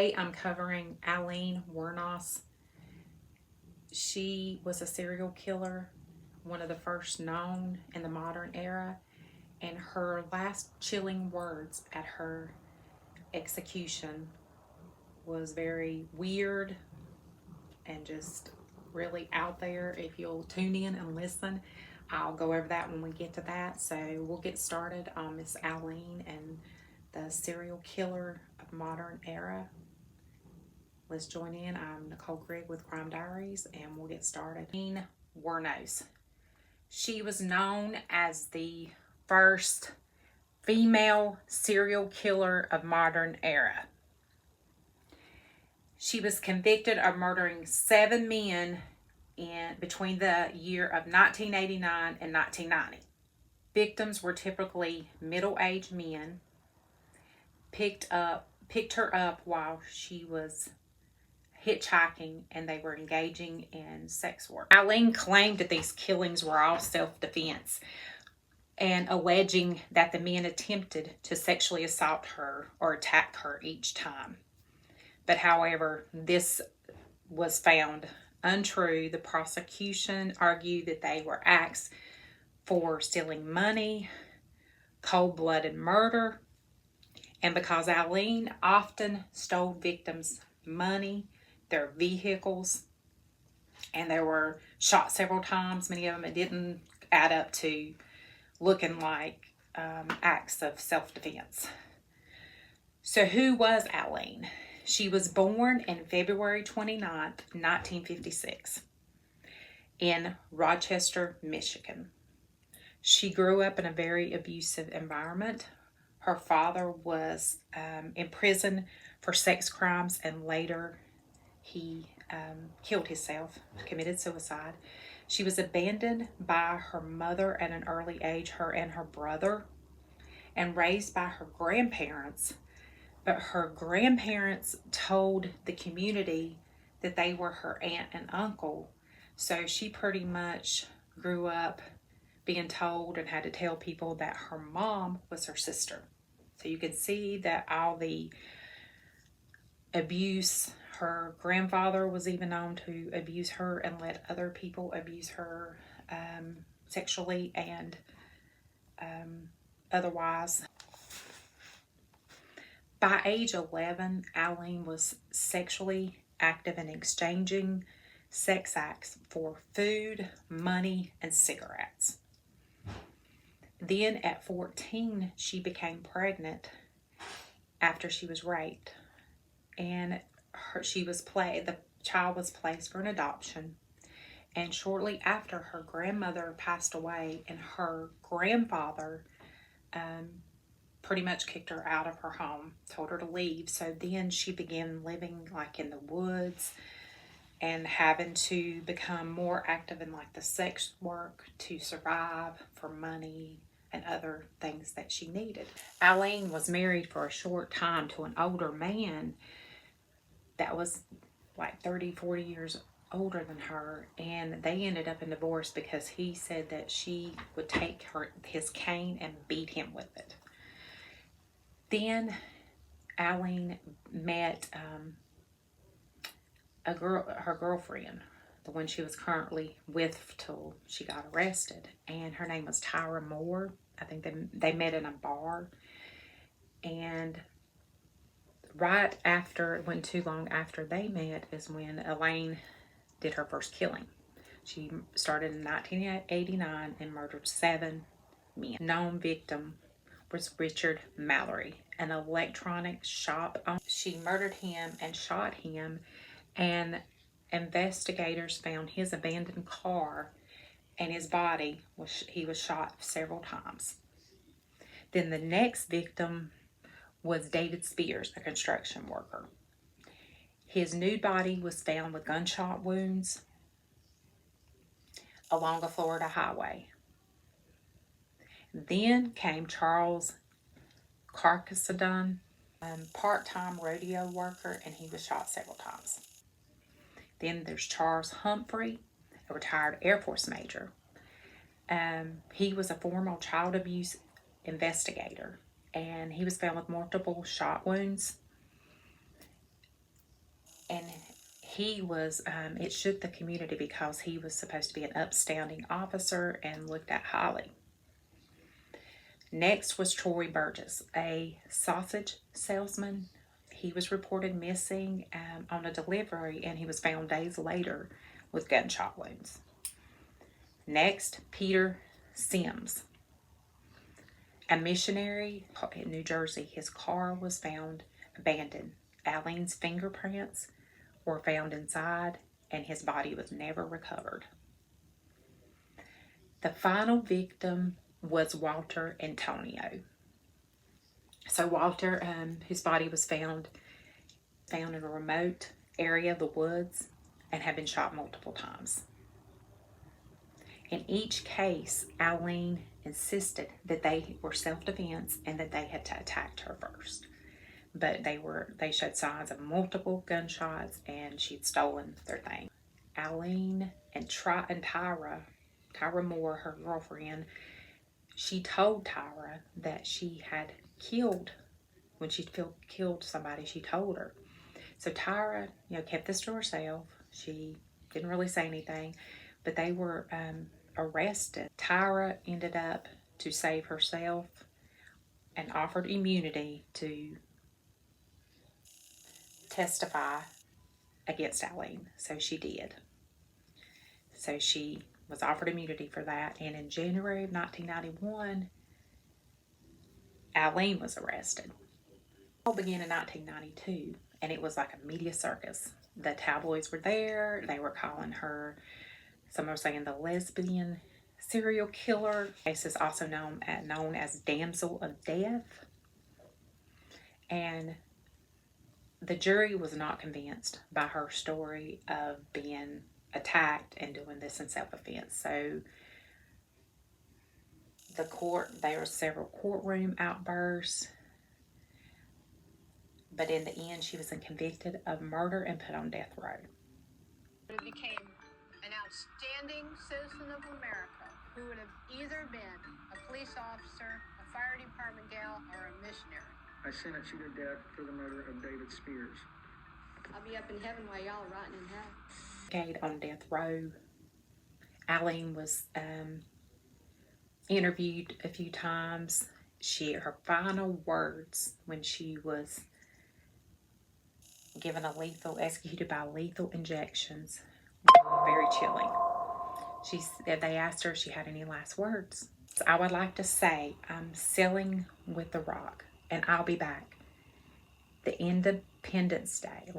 Today I'm covering Aileen Wuornos. She was a serial killer, one of the first known in the modern era, and her last chilling words at her execution was very weird and just really out there. If you'll tune in and listen, I'll go over that when we get to that. So we'll get started on Miss Aileen and the serial killer of modern era. Let's join in. I'm Nicole Grigg with Crime Diaries, and we'll get started. Aileen Wuornos. She was known as the first female serial killer of modern era. She was convicted of murdering 7 men between the year of 1989 and 1990. Victims were typically middle-aged men. Picked her up while she was hitchhiking, and they were engaging in sex work. Aileen claimed that these killings were all self-defense, and alleging that the men attempted to sexually assault her or attack her each time. But however, this was found untrue. The prosecution argued that they were acts for stealing money, cold-blooded murder, and because Aileen often stole victims' money, their vehicles, and they were shot several times, many of them, it didn't add up to looking like acts of self-defense. So who was Aileen? She was born in February 29th, 1956 in Rochester, Michigan. She grew up in a very abusive environment. Her father was in prison for sex crimes, and later he killed himself, committed suicide. She was abandoned by her mother at an early age, her and her brother, and raised by her grandparents. But her grandparents told the community that they were her aunt and uncle. So she pretty much grew up being told and had to tell people that her mom was her sister. So you can see that all the abuse, her grandfather was even known to abuse her and let other people abuse her sexually and otherwise. By age 11, Aileen was sexually active in exchanging sex acts for food, money, and cigarettes. Then at 14, she became pregnant after she was raped, and the child was placed for an adoption. And shortly after, her grandmother passed away, and her grandfather pretty much kicked her out of her home, told her to leave. So then she began living like in the woods and having to become more active in like the sex work to survive, for money and other things that she needed. Aileen was married for a short time to an older man that was like 30, 40 years older than her, and they ended up in divorce because he said that she would take his cane and beat him with it. Then Aileen met her girlfriend, the one she was currently with till she got arrested, and her name was Tyra Moore. I think they met in a bar, and right after, it wasn't too long after they met, is when Aileen did her first killing. She started in 1989 and murdered 7 men. Known victim was Richard Mallory, an electronics shop owner. She murdered him and shot him, and investigators found his abandoned car and his body. He was shot several times. Then the next victim was David Spears, a construction worker. His nude body was found with gunshot wounds along a Florida highway. Then came Charles Carcassonne, part-time rodeo worker, and he was shot several times. Then there's Charles Humphrey, a retired Air Force major. He was a former child abuse investigator, and he was found with multiple shot wounds. He was, it shook the community because he was supposed to be an upstanding officer and looked at highly. Next was Troy Burgess, a sausage salesman. He was reported missing on a delivery, and he was found days later with gunshot wounds. Next, Peter Sims, a missionary in New Jersey. His car was found abandoned. Aileen's fingerprints were found inside, and his body was never recovered. The final victim was Walter Antonio. So Walter, his body was found in a remote area of the woods and had been shot multiple times. In each case, Aileen insisted that they were self-defense and that they had attacked her first. But they showed signs of multiple gunshots, and she'd stolen their thing. Aileen and Tyra Moore, her girlfriend, she told Tyra that she had when she killed somebody, she told her. So Tyra, kept this to herself. She didn't really say anything, but they were arrested. Tyra ended up, to save herself, and offered immunity to testify against Aileen. So she did. So she was offered immunity for that. And in January of 1991, Aileen was arrested. It all began in 1992, and it was like a media circus. The tabloids were there. They were calling her, some were saying, the lesbian serial killer. Case is also known as Damsel of Death. And the jury was not convinced by her story of being attacked and doing this in self-defense. So there were several courtroom outbursts, but in the end, she was convicted of murder and put on death row. It became an outstanding citizen of America who would have either been a police officer, a fire department gal, or a missionary. I sentence you to death for the murder of David Spears. I'll be up in heaven while y'all are rotting in hell. On death row. Aileen was interviewed a few times. Her final words when she was executed by lethal injections were very chilling. They asked her if she had any last words. So I would like to say, I'm sailing with the rock, and I'll be back. The Independence Day,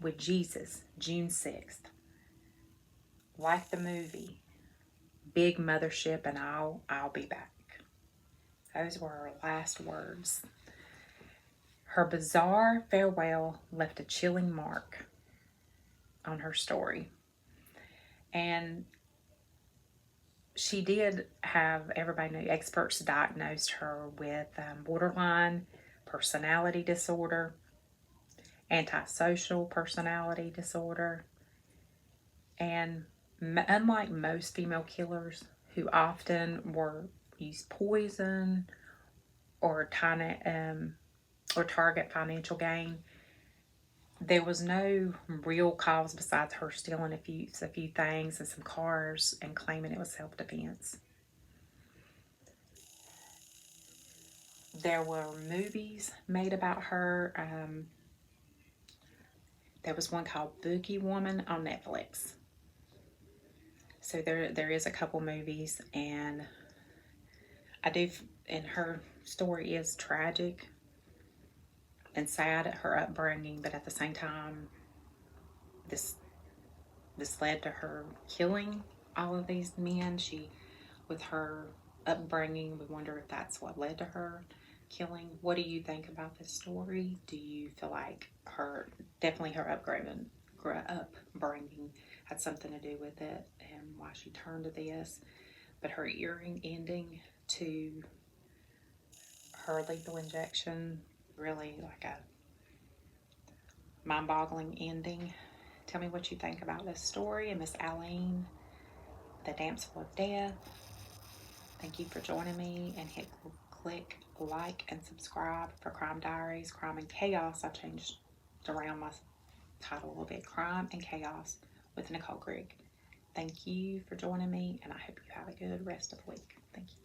with Jesus, June 6th. Like the movie, big mothership, and I'll be back. Those were her last words. Her bizarre farewell left a chilling mark on her story. And she did have, everybody knew, experts diagnosed her with borderline personality disorder, antisocial personality disorder, and unlike most female killers who often use poison or target financial gain, there was no real cause besides her stealing a few things and some cars and claiming it was self-defense. There were movies made about her. There was one called Boogie Woman on Netflix. So there is a couple movies, and and her story is tragic and sad at her upbringing, but at the same time, this led to her killing all of these men. With her upbringing, we wonder if that's what led to her killing. What do you think about this story? Do you feel like her upbringing had something to do with it and why she turned to this? But her earring ending to her lethal injection, really like a mind-boggling ending. Tell me what you think about this story and Miss Aileen, the Damsel of Death. Thank you for joining me, and click like and subscribe for Crime Diaries, Crime and Chaos. I changed around my title a little bit, Crime and Chaos with Nicole Grigg. Thank you for joining me, and I hope you have a good rest of the week. Thank you.